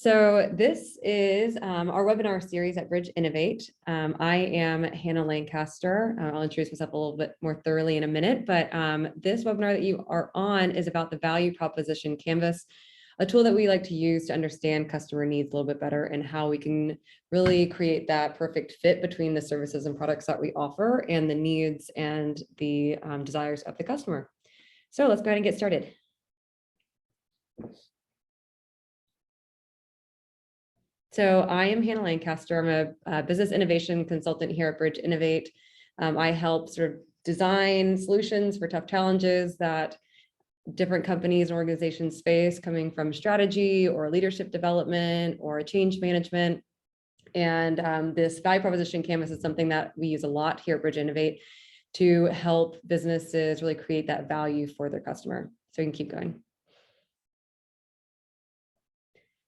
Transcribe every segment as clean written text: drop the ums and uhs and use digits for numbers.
So this is our webinar series at Bridge Innovate. I am Hannah Lancaster. I'll introduce myself a little bit more thoroughly in a minute, but this webinar that you are on is about the value proposition canvas, a tool that we like to use to understand customer needs a little bit better and how we can really create that perfect fit between the services and products that we offer and the needs and the desires of the customer. So let's go ahead and get started. So I am Hannah Lancaster. I'm a business innovation consultant here at Bridge Innovate. I help sort of design solutions for tough challenges that different companies and organizations face, coming from strategy or leadership development or change management. And this value proposition canvas is something that we use a lot here at Bridge Innovate to help businesses really create that value for their customer. So we can keep going.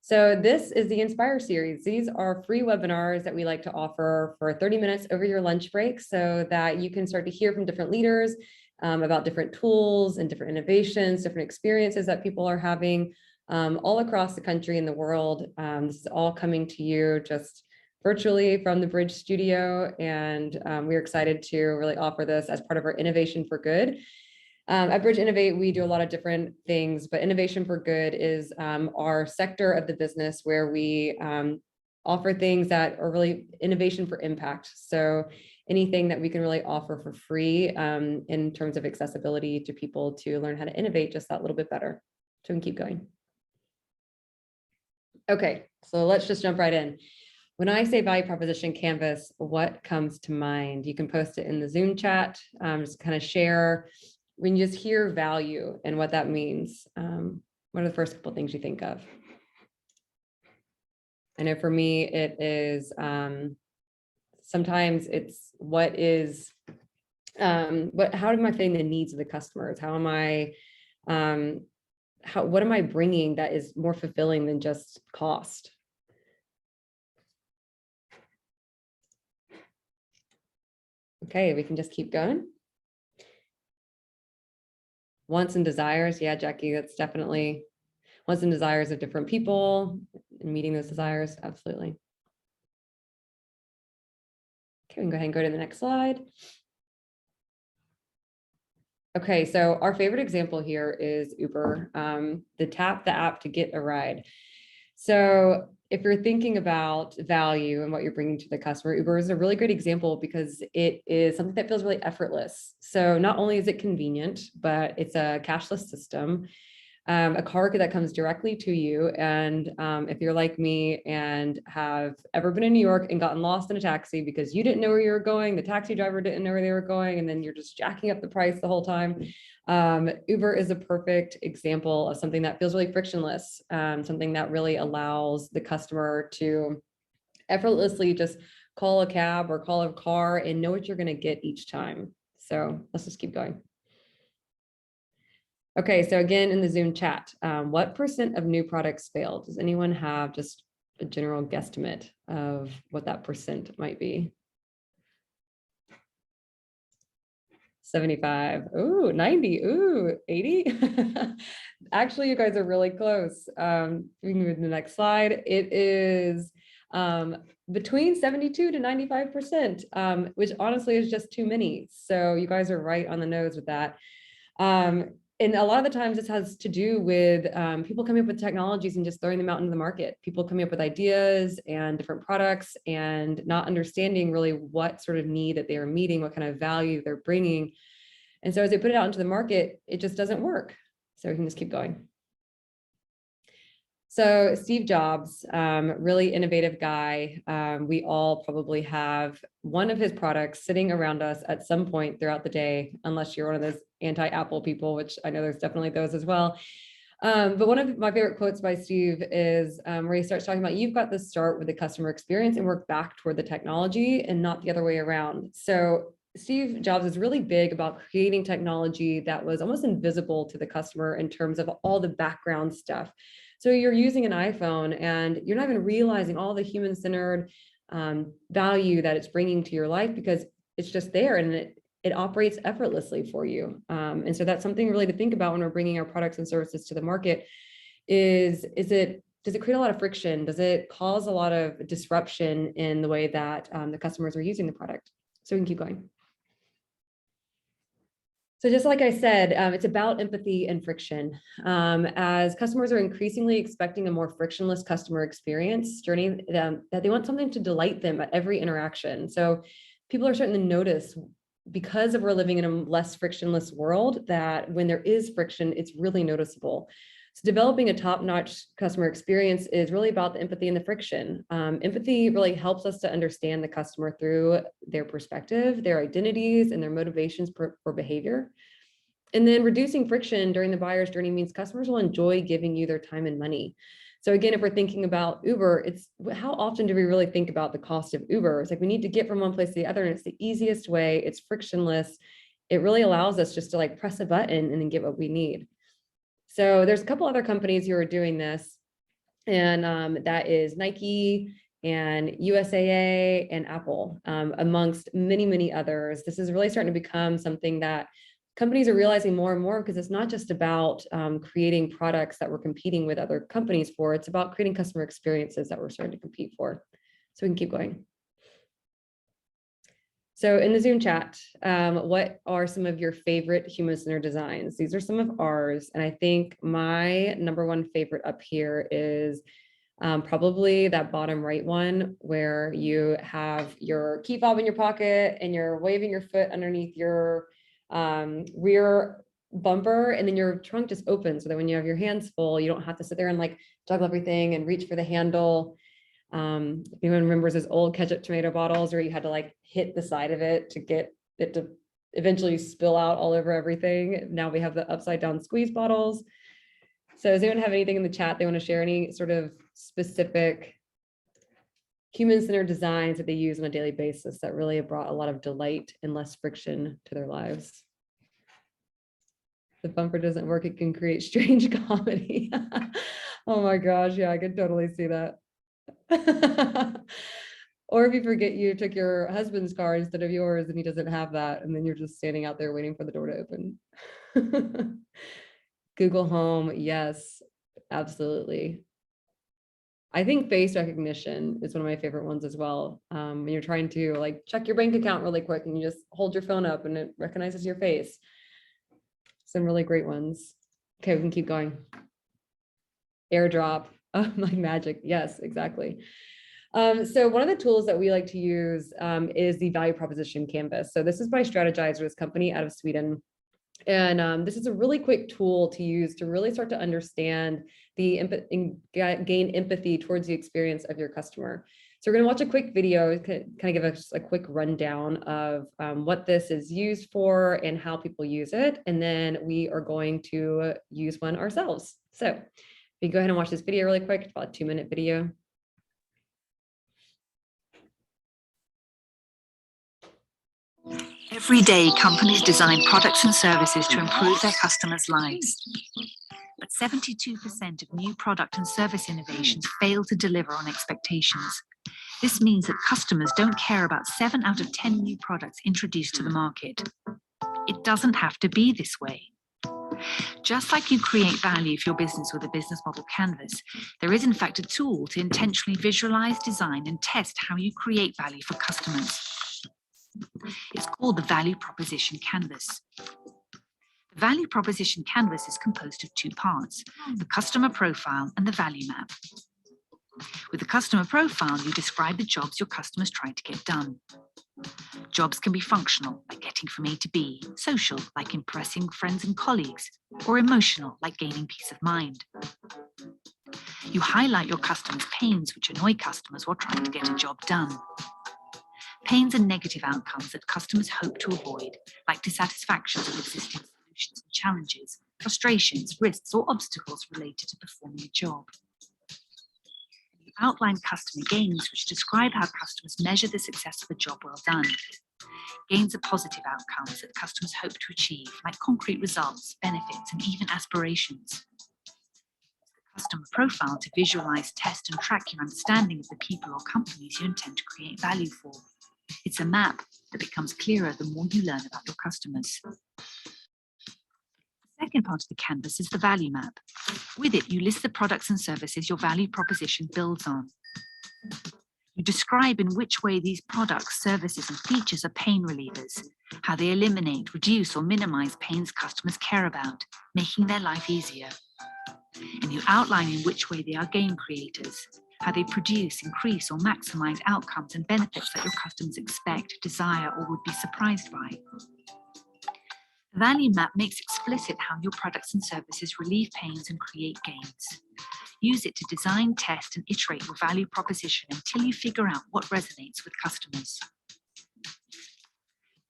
So this is the Inspire series. These are free webinars that we like to offer for 30 minutes over your lunch break so that you can start to hear from different leaders about different tools and different innovations, different experiences that people are having all across the country and the world. This is all coming to you just virtually from the Bridge studio. And we're excited to really offer this as part of our Innovation for Good. At Bridge Innovate, we do a lot of different things, but Innovation for Good is our sector of the business where we offer things that are really innovation for impact. So anything that we can really offer for free in terms of accessibility to people to learn how to innovate just that little bit better. So we can keep going. Okay, so let's just jump right in. When I say value proposition canvas, what comes to mind? You can post it in the Zoom chat, just kind of share. When you just hear value and what that means, what are the first couple of things you think of? I know for me, it is sometimes it's what am I fitting the needs of the customers? How am I, what am I bringing that is more fulfilling than just cost? Okay, we can just keep going. Wants and desires. Yeah, Jackie, that's definitely wants and desires of different people and meeting those desires. Absolutely. Okay, we can go ahead and go to the next slide. Okay, so our favorite example here is Uber, tap the app to get a ride. So if you're thinking about value and what you're bringing to the customer, Uber is a really great example because it is something that feels really effortless. So not only is it convenient, but it's a cashless system, a car that comes directly to you. And if you're like me and have ever been in New York and gotten lost in a taxi because you didn't know where you were going, the taxi driver didn't know where they were going, and then you're just jacking up the price the whole time. Uber is a perfect example of something that feels really frictionless, something that really allows the customer to effortlessly just call a cab or call a car and know what you're going to get each time. So let's just keep going. Okay, so again, in the Zoom chat, what % of new products failed? Does anyone have just a general guesstimate of what that % might be? 75, ooh, 90, ooh, 80. Actually, you guys are really close. We can move to the next slide. It is between 72 to 95%, which honestly is just too many. So you guys are right on the nose with that. And a lot of the times this has to do with people coming up with technologies and just throwing them out into the market, people coming up with ideas and different products and not understanding really what sort of need that they are meeting, what kind of value they're bringing. And so as they put it out into the market, it just doesn't work. So we can just keep going. So Steve Jobs, really innovative guy. We all probably have one of his products sitting around us at some point throughout the day, unless you're one of those anti-Apple people, which I know there's definitely those as well. But one of my favorite quotes by Steve is where he starts talking about, you've got to start with the customer experience and work back toward the technology and not the other way around. So Steve Jobs is really big about creating technology that was almost invisible to the customer in terms of all the background stuff. So you're using an iPhone and you're not even realizing all the human-centered value that it's bringing to your life because it's just there and it operates effortlessly for you. And so that's something really to think about when we're bringing our products and services to the market is it does it create a lot of friction? Does it cause a lot of disruption in the way that the customers are using the product? So we can keep going. So just like I said, it's about empathy and friction. As customers are increasingly expecting a more frictionless customer experience journey, that they want something to delight them at every interaction. So people are starting to notice, because we're living in a less frictionless world, that when there is friction, it's really noticeable. So developing a top-notch customer experience is really about the empathy and the friction. Empathy really helps us to understand the customer through their perspective, their identities, and their motivations for behavior. And then reducing friction during the buyer's journey means customers will enjoy giving you their time and money. So again, if we're thinking about Uber, it's how often do we really think about the cost of Uber? It's like we need to get from one place to the other, and it's the easiest way. It's frictionless. It really allows us just to like press a button and then get what we need. So there's a couple other companies who are doing this, and that is Nike and USAA and Apple, amongst many, many others. This is really starting to become something that companies are realizing more and more, because it's not just about creating products that we're competing with other companies for, it's about creating customer experiences that we're starting to compete for. So we can keep going. So in the Zoom chat, what are some of your favorite human-centered designs? These are some of ours. And I think my number one favorite up here is probably that bottom right one, where you have your key fob in your pocket and you're waving your foot underneath your rear bumper, and then your trunk just opens so that when you have your hands full, you don't have to sit there and like juggle everything and reach for the handle. If anyone remembers those old ketchup tomato bottles where you had to like hit the side of it to get it to eventually spill out all over everything. Now we have the upside down squeeze bottles. So does anyone have anything in the chat they want to share? Any sort of specific human-centered designs that they use on a daily basis that really have brought a lot of delight and less friction to their lives? The bumper doesn't work, it can create strange comedy. Oh my gosh, yeah, I could totally see that. Or if you forget you took your husband's car instead of yours and he doesn't have that, and then you're just standing out there waiting for the door to open. Google Home, yes, absolutely. I think face recognition is one of my favorite ones as well. When you're trying to like check your bank account really quick and you just hold your phone up and it recognizes your face. Some really great ones. Okay, we can keep going. AirDrop, like magic. Yes, exactly. So one of the tools that we like to use is the value proposition canvas. So this is by Strategyzer, this company out of Sweden. And this is a really quick tool to use to really start to understand gain empathy towards the experience of your customer. So we're going to watch a quick video, kind of give us a quick rundown of what this is used for and how people use it. And then we are going to use one ourselves. So we go ahead and watch this video really quick. It's about a 2-minute video. Every day, companies design products and services to improve their customers' lives. But 72% of new product and service innovations fail to deliver on expectations. This means that customers don't care about 7 out of 10 new products introduced to the market. It doesn't have to be this way. Just like you create value for your business with a business model canvas, there is in fact a tool to intentionally visualize, design, and test how you create value for customers. It's called the Value Proposition Canvas. The Value Proposition Canvas is composed of 2 parts, the customer profile and the value map. With the customer profile, you describe the jobs your customers try to get done. Jobs can be functional, like getting from A to B, social, like impressing friends and colleagues, or emotional, like gaining peace of mind. You highlight your customers' pains, which annoy customers while trying to get a job done. Pains are negative outcomes that customers hope to avoid, like dissatisfactions with existing solutions and challenges, frustrations, risks, or obstacles related to performing a job. You outline customer gains, which describe how customers measure the success of a job well done. Gains are positive outcomes that customers hope to achieve, like concrete results, benefits, and even aspirations. Customer profile to visualize, test, and track your understanding of the people or companies you intend to create value for. It's a map that becomes clearer the more you learn about your customers. The Second part of the canvas is the value map. With it, you list the products and services your value proposition builds on. You describe in which way these products, services, and features are pain relievers, how they eliminate, reduce, or minimize pains customers care about, making their life easier. And you outline in which way they are gain creators, how they produce, increase, or maximize outcomes and benefits that your customers expect, desire, or would be surprised by. The value map makes explicit how your products and services relieve pains and create gains. Use it to design, test, and iterate your value proposition until you figure out what resonates with customers.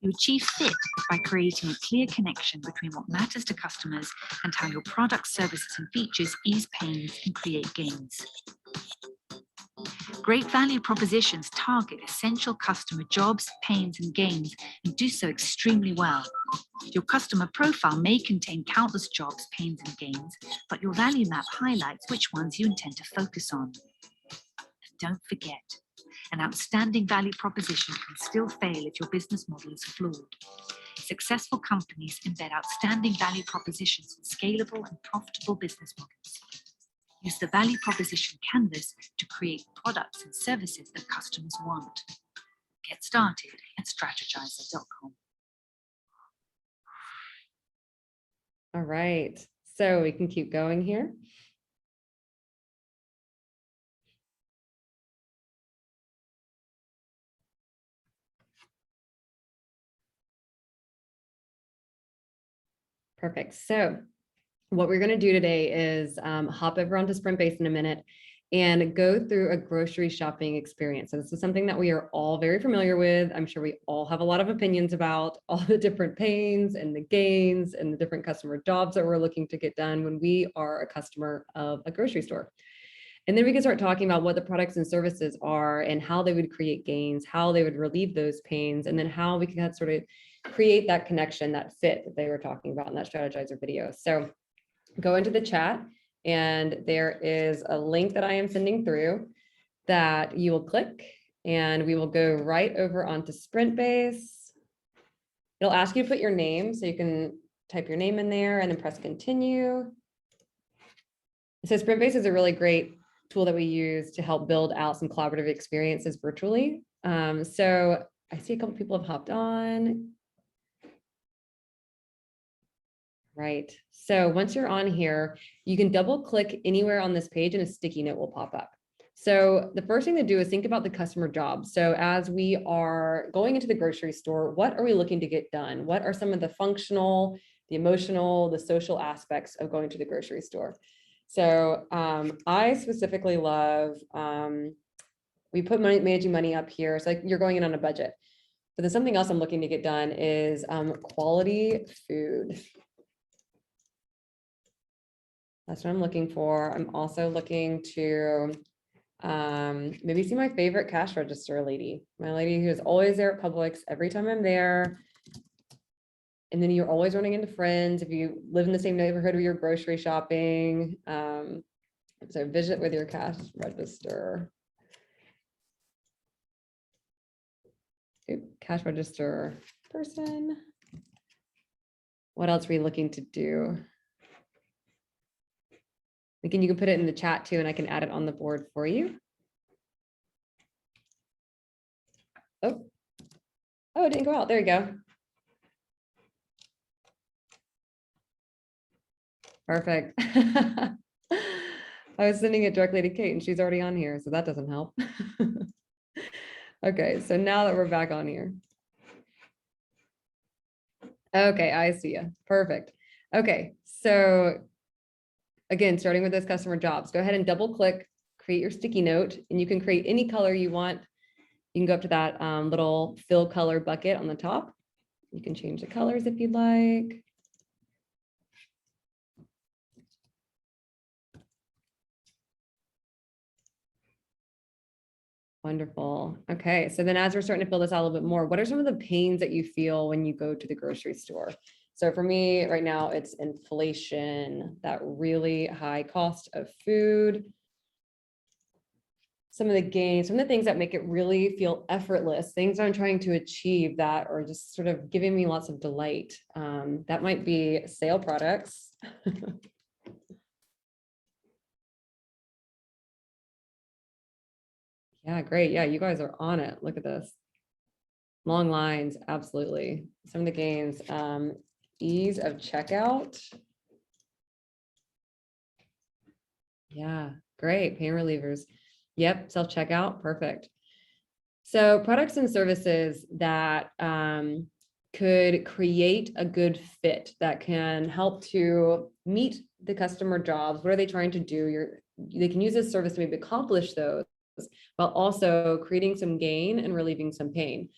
You achieve fit by creating a clear connection between what matters to customers and how your products, services, and features ease pains and create gains. Great value propositions target essential customer jobs, pains, and gains, and do so extremely well. Your customer profile may contain countless jobs, pains, and gains, but your value map highlights which ones you intend to focus on. And don't forget, an outstanding value proposition can still fail if your business model is flawed. Successful companies embed outstanding value propositions in scalable and profitable business models. Use the value proposition canvas to create products and services that customers want. Get started at Strategyzer.com. All right, so we can keep going here. Perfect. So what we're going to do today is hop over onto Sprint-Based in a minute and go through a grocery shopping experience. So this is something that we are all very familiar with. I'm sure we all have a lot of opinions about all the different pains and the gains and the different customer jobs that we're looking to get done when we are a customer of a grocery store. And then we can start talking about what the products and services are and how they would create gains, how they would relieve those pains, and then how we can sort of create that connection, that fit that they were talking about in that Strategyzer video. So go into the chat, and there is a link that I am sending through that you will click, and we will go right over onto Sprint-Based. It'll ask you to put your name, so you can type your name in there and then press continue. So Sprint-Based is a really great tool that we use to help build out some collaborative experiences virtually. So I see a couple people have hopped on. Right. So once you're on here, you can double click anywhere on this page and a sticky note will pop up. So the first thing to do is think about the customer job. So as we are going into the grocery store, what are we looking to get done? What are some of the functional, the emotional, the social aspects of going to the grocery store? So I specifically love, we put managing money up here. So like you're going in on a budget. But then something else I'm looking to get done is quality food. That's what I'm looking for. I'm also looking to maybe see my favorite cash register lady, my lady who is always there at Publix every time I'm there. And then you're always running into friends if you live in the same neighborhood where you're grocery shopping. So visit with your cash register. Cash register person. What else are we looking to do? Again, you can put it in the chat too, and I can add it on the board for you. Oh, it didn't go out. There you go. Perfect. I was sending it directly to Kate and she's already on here, so that doesn't help. Okay, so now that we're back on here. Okay, I see you. Perfect. Okay, so again, starting with those customer jobs, go ahead and double click, create your sticky note, and you can create any color you want. You can go up to that little fill color bucket on the top. You can change the colors if you'd like. Wonderful. Okay, so then as we're starting to fill this out a little bit more, what are some of the pains that you feel when you go to the grocery store? So for me right now, it's inflation, that really high cost of food. some of the gains, some of the things that make it really feel effortless, things I'm trying to achieve that are just sort of giving me lots of delight. That might be sale products. Yeah, great. Yeah, you guys are on it. Look at this. Long lines, absolutely. Some of the gains, ease of checkout. Yeah, great. Pain relievers. Yep, self-checkout, perfect. So products and services that could create a good fit that can help to meet the customer jobs. What are they trying to do? They can use this service to maybe accomplish those while also creating some gain and relieving some pain.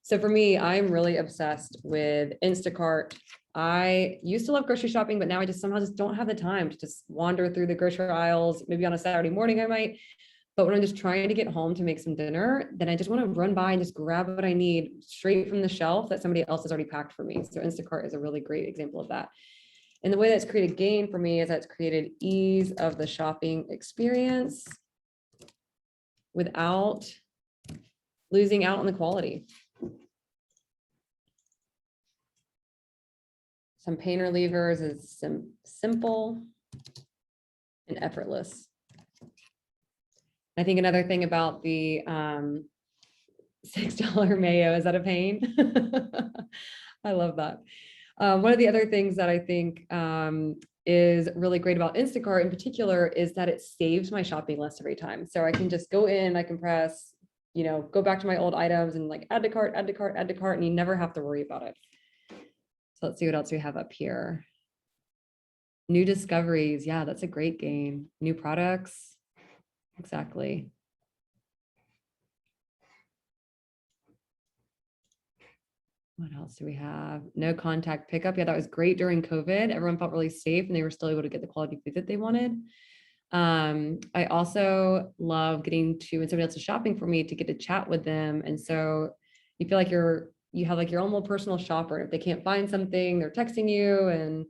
So for me, I'm really obsessed with Instacart. I used to love grocery shopping, but now I just somehow just don't have the time to just wander through the grocery aisles. Maybe on a Saturday morning I might, but when I'm just trying to get home to make some dinner, then I just want to run by and just grab what I need straight from the shelf that somebody else has already packed for me. So Instacart is a really great example of that. And the way that's created gain for me is that's created ease of the shopping experience without losing out on the quality. Some pain relievers is simple and effortless. I think another thing about the $6 mayo, is that a pain? I love that. One of the other things that I think is really great about Instacart in particular is that it saves my shopping list every time. So I can just go in, I can press, go back to my old items and like add to cart, add to cart, add to cart, and you never have to worry about it. So let's see what else we have up here. New discoveries. Yeah, that's a great gain. New products. Exactly. What else do we have? No contact pickup. Yeah, that was great during COVID. Everyone felt really safe and they were still able to get the quality food that they wanted. I also love getting to, when somebody else is shopping for me, to get to chat with them. And so you feel like you have like your own little personal shopper. If they can't find something, they're texting you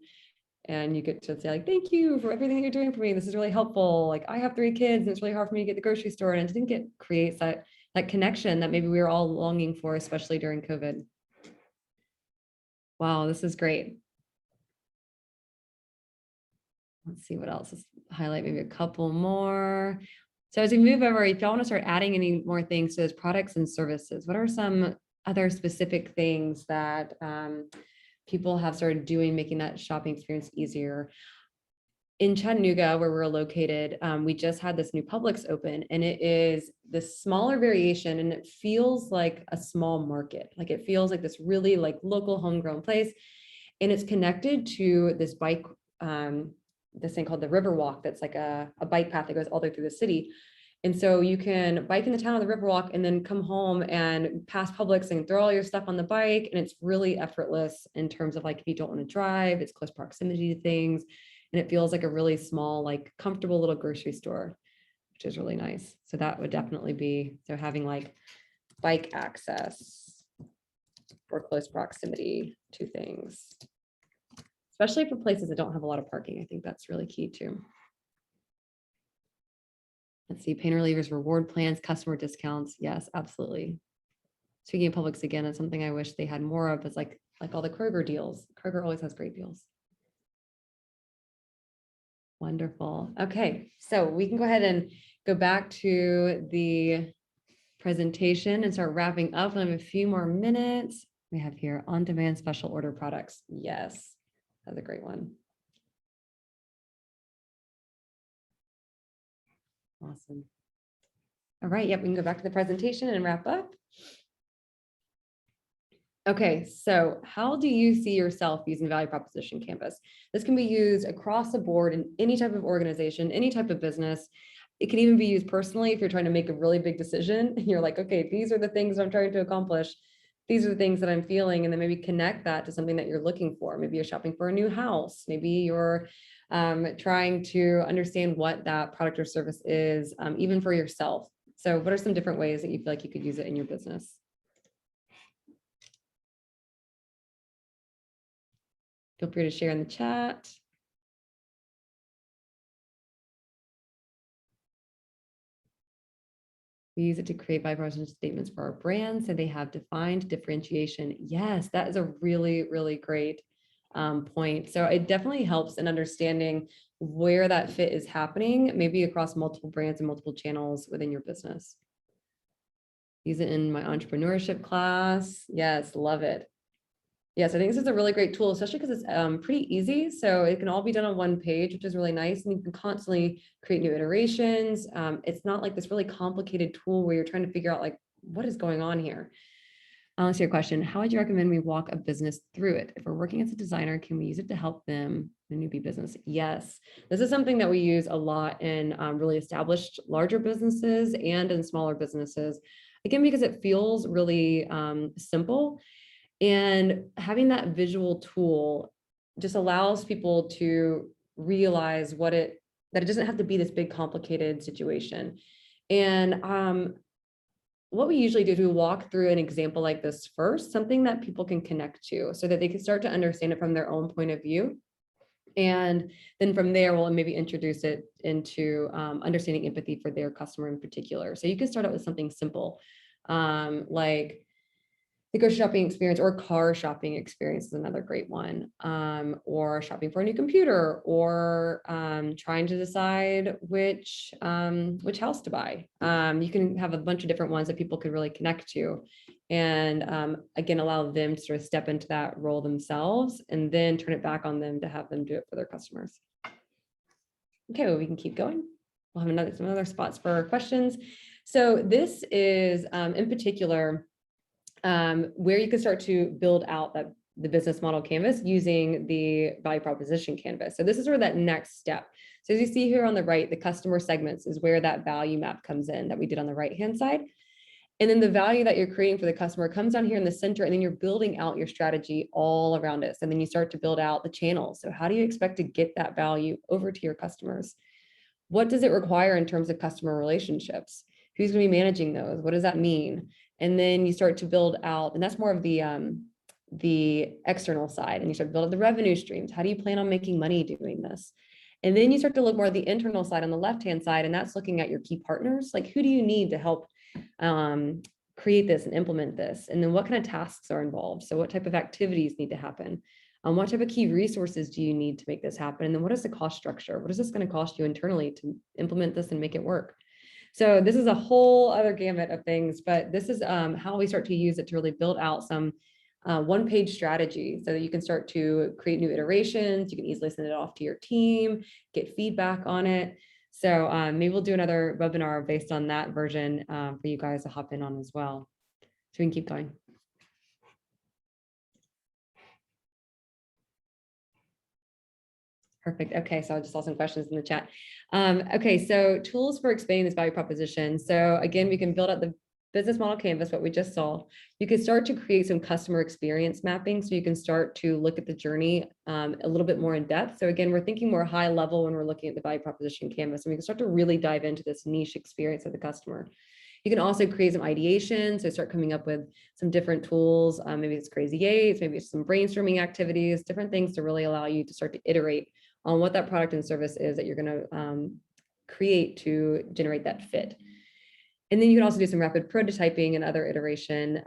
and you get to say like, thank you for everything that you're doing for me. This is really helpful. Like I have 3 kids and it's really hard for me to get to the grocery store. And I think it creates that connection that maybe we were all longing for, especially during COVID. Wow, this is great. Let's see what else. Let's highlight maybe a couple more. So as we move over, if y'all want to start adding any more things to those products and services, what are some other specific things that people have started doing, making that shopping experience easier? In Chattanooga, where we're located, we just had this new Publix open, and it is the smaller variation, and it feels like a small market. Like it feels like this really like local homegrown place, and it's connected to this bike, this thing called the Riverwalk. That's like a bike path that goes all the way through the city. And so you can bike in the town on the Riverwalk and then come home and pass Publix and throw all your stuff on the bike. And it's really effortless in terms of like, if you don't want to drive, it's close proximity to things. And it feels like a really small, like comfortable little grocery store, which is really nice. So that would definitely be, so having like bike access or close proximity to things, especially for places that don't have a lot of parking. I think that's really key too. Let's see, pain relievers, reward plans, customer discounts. Yes, absolutely. Speaking of Publix again, it's something I wish they had more of, is like all the Kroger deals. Kroger always has great deals. Wonderful. Okay, so we can go ahead and go back to the presentation and start wrapping up. We have a few more minutes. We have here on-demand special order products. Yes, that's a great one. Awesome. All right, yep, we can go back to the presentation and wrap up. Okay, so how do you see yourself using value proposition canvas? This can be used across the board in any type of organization, any type of business. It can even be used personally if you're trying to make a really big decision. You're like, okay, these are the things I'm trying to accomplish. These are the things that I'm feeling, and then maybe connect that to something that you're looking for. Maybe you're shopping for a new house. Maybe you're trying to understand what that product or service is, even for yourself. So what are some different ways that you feel like you could use it in your business? Feel free to share in the chat. We use it to create value proposition statements for our brand, so they have defined differentiation. Yes, that is a really, really great point. So it definitely helps in understanding where that fit is happening, maybe across multiple brands and multiple channels within your business. Use it in my entrepreneurship class. Yes, love it. Yes, I think this is a really great tool, especially because it's pretty easy. So it can all be done on one page, which is really nice. And you can constantly create new iterations. It's not like this really complicated tool where you're trying to figure out like, what is going on here? I'll answer your question. How would you recommend we walk a business through it? If we're working as a designer, can we use it to help them in a newbie business? Yes, this is something that we use a lot in really established larger businesses and in smaller businesses. Again, because it feels really simple. And having that visual tool just allows people to realize that it doesn't have to be this big complicated situation. And what we usually do is we walk through an example like this first, something that people can connect to so that they can start to understand it from their own point of view. And then from there, we'll maybe introduce it into understanding empathy for their customer in particular. So you can start out with something simple, like the grocery shopping experience or car shopping experience is another great one, or shopping for a new computer, or trying to decide which house to buy. You can have a bunch of different ones that people could really connect to, and again, allow them to sort of step into that role themselves and then turn it back on them to have them do it for their customers. Okay, well, we can keep going. We'll have some other spots for questions. So this is in particular where you can start to build out the business model canvas using the value proposition canvas. So this is where that next step. So as you see here on the right, the customer segments is where that value map comes in that we did on the right-hand side. And then the value that you're creating for the customer comes down here in the center, and then you're building out your strategy all around it. And then you start to build out the channels. So how do you expect to get that value over to your customers? What does it require in terms of customer relationships? Who's going to be managing those? What does that mean? And then you start to build out, and that's more of the external side, and you start to build up the revenue streams. How do you plan on making money doing this? And then you start to look more at the internal side on the left-hand side, and that's looking at your key partners. Like, who do you need to help create this and implement this? And then what kind of tasks are involved? So what type of activities need to happen? What type of key resources do you need to make this happen? And then what is the cost structure? What is this going to cost you internally to implement this and make it work? So this is a whole other gamut of things, but this is how we start to use it to really build out some one-page strategy so that you can start to create new iterations. You can easily send it off to your team, get feedback on it. So maybe we'll do another webinar based on that version for you guys to hop in on as well. So we can keep going. Perfect. Okay, so I just saw some questions in the chat. Okay, so tools for explaining this value proposition. So again, we can build out the business model canvas, what we just saw. You can start to create some customer experience mapping, so you can start to look at the journey a little bit more in depth. So again, we're thinking more high level when we're looking at the value proposition canvas, and we can start to really dive into this niche experience of the customer. You can also create some ideation, so start coming up with some different tools. Maybe it's crazy eights, maybe it's some brainstorming activities, different things to really allow you to start to iterate on what that product and service is that you're going to create to generate that fit. And then you can also do some rapid prototyping and other iteration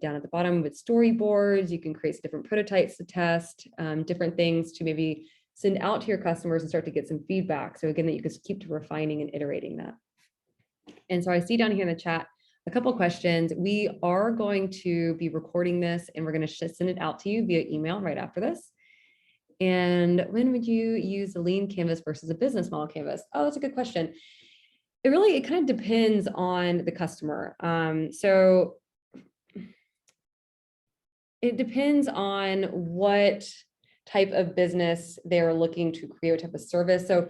down at the bottom with storyboards. You can create some different prototypes to test, different things to maybe send out to your customers and start to get some feedback. So again, that you can keep refining and iterating that. And so I see down here in the chat a couple of questions. We are going to be recording this, and we're going to send it out to you via email right after this. And when would you use a lean canvas versus a business model canvas? Oh, that's a good question. It kind of depends on the customer. So it depends on what type of business they're looking to create, what type of service. So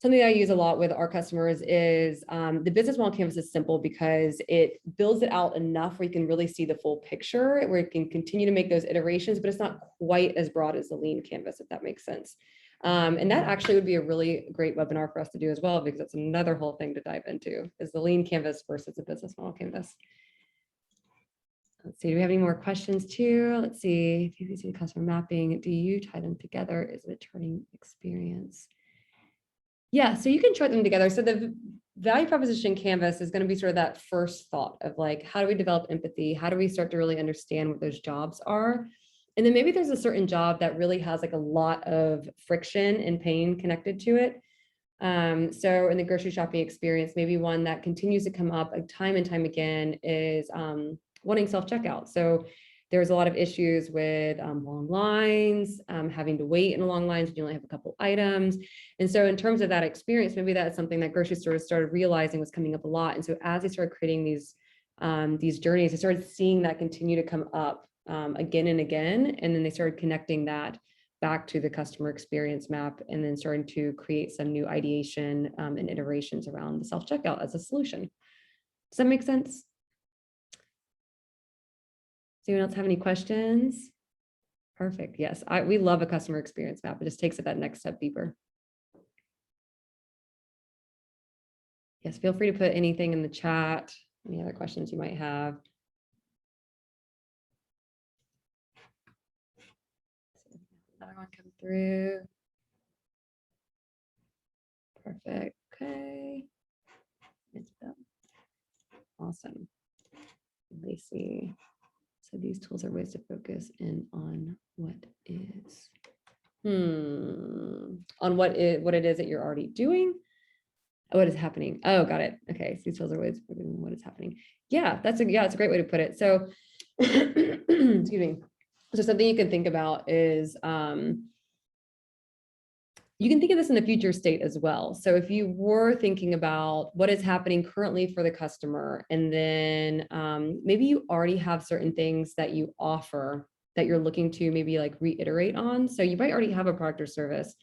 something that I use a lot with our customers is the business model canvas is simple because it builds it out enough where you can really see the full picture, where you can continue to make those iterations, but it's not quite as broad as the lean canvas, if that makes sense. And that actually would be a really great webinar for us to do as well, because that's another whole thing to dive into, is the lean canvas versus the business model canvas. Let's see, do we have any more questions too? Let's see, if you see the customer mapping, do you tie them together? Is it a turning experience? Yeah, so you can chart them together. So the value proposition canvas is going to be sort of that first thought of like, how do we develop empathy? How do we start to really understand what those jobs are? And then maybe there's a certain job that really has like a lot of friction and pain connected to it. So in the grocery shopping experience, maybe one that continues to come up time and time again is wanting self-checkout. So there's a lot of issues with long lines, having to wait in long lines when you only have a couple items. And so in terms of that experience, maybe that's something that grocery stores started realizing was coming up a lot. And so as they started creating these journeys, they started seeing that continue to come up again and again. And then they started connecting that back to the customer experience map and then starting to create some new ideation and iterations around the self-checkout as a solution. Does that make sense? Does anyone else have any questions? Perfect. Yes, we love a customer experience map. It just takes it that next step deeper. Yes, feel free to put anything in the chat, any other questions you might have. Another one come through. Perfect. Okay. Awesome. Lacey. So these tools are ways to focus in on what is, on what it is that you're already doing. What is happening? Oh, got it. Okay. So these tools are ways to focus on what is happening. Yeah, that's a great way to put it. So, excuse me. So something you can think about is, you can think of this in the future state as well. So if you were thinking about what is happening currently for the customer, and then maybe you already have certain things that you offer that you're looking to maybe like reiterate on. So you might already have a product or service,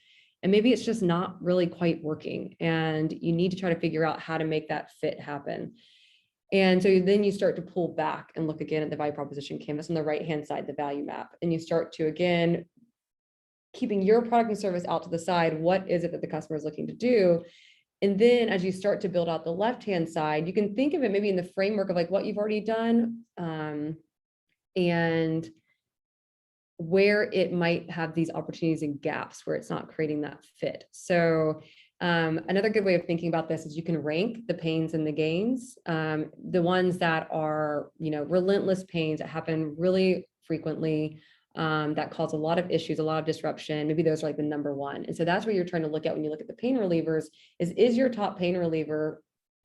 and maybe it's just not really quite working, and you need to try to figure out how to make that fit happen. And so then you start to pull back and look again at the value proposition canvas on the right-hand side, the value map, and you start to, again, keeping your product and service out to the side, what is it that the customer is looking to do? And then as you start to build out the left-hand side, you can think of it maybe in the framework of like what you've already done, and where it might have these opportunities and gaps where it's not creating that fit. So another good way of thinking about this is you can rank the pains and the gains. The ones that are, relentless pains that happen really frequently, that cause a lot of issues, a lot of disruption. Maybe those are like the number one. And so that's what you're trying to look at when you look at the pain relievers is your top pain reliever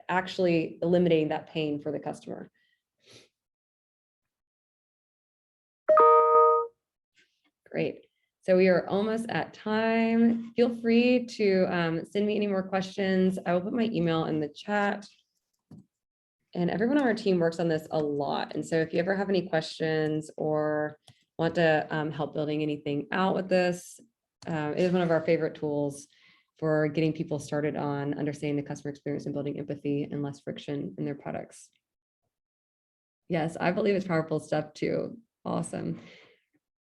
actually eliminating that pain for the customer? Great. So we are almost at time. Feel free to send me any more questions. I will put my email in the chat. And everyone on our team works on this a lot. And so if you ever have any questions or want to help building anything out with this, it is one of our favorite tools for getting people started on understanding the customer experience and building empathy and less friction in their products. Yes, I believe it's powerful stuff too. Awesome.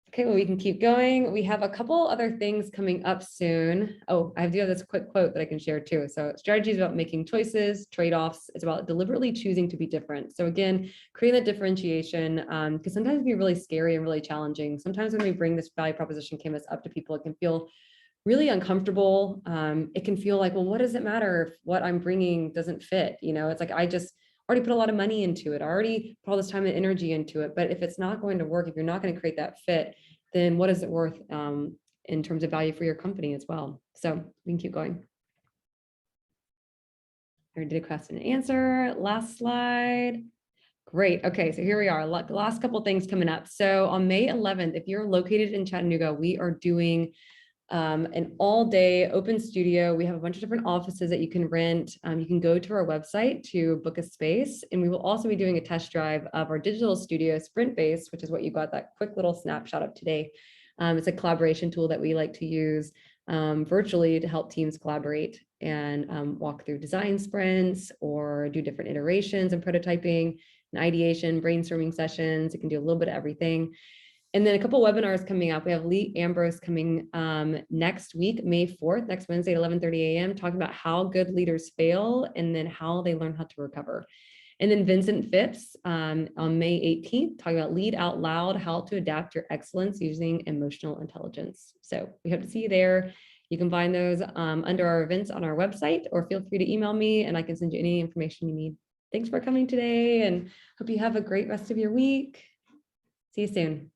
Okay, well, we can keep going. We have a couple other things coming up soon. Oh, I do have this quick quote that I can share too. So strategy is about making choices, trade-offs. It's about deliberately choosing to be different. So again, creating that differentiation, because sometimes it can be really scary and really challenging. Sometimes when we bring this value proposition canvas up to people, it can feel really uncomfortable. It can feel like, well, what does it matter if what I'm bringing doesn't fit? It's like, I just already put a lot of money into it. I already put all this time and energy into it. But if it's not going to work, if you're not going to create that fit, then what is it worth in terms of value for your company as well? So we can keep going. I already did a question and answer. Last slide. Great. Okay, so here we are. Last couple of things coming up. So on May 11th, if you're located in Chattanooga, we are doing an all-day open studio. We have a bunch of different offices that you can rent. You can go to our website to book a space, and we will also be doing a test drive of our digital studio, Sprint Base, which is what you got that quick little snapshot of today. It's a collaboration tool that we like to use virtually to help teams collaborate and walk through design sprints or do different iterations and prototyping and ideation, brainstorming sessions. It can do a little bit of everything. And then a couple webinars coming up. We have Lee Ambrose coming next week, May 4th, next Wednesday at 11:30 a.m., talking about how good leaders fail and then how they learn how to recover. And then Vincent Phipps on May 18th, talking about Lead Out Loud, how to adapt your excellence using emotional intelligence. So we hope to see you there. You can find those under our events on our website, or feel free to email me and I can send you any information you need. Thanks for coming today and hope you have a great rest of your week. See you soon.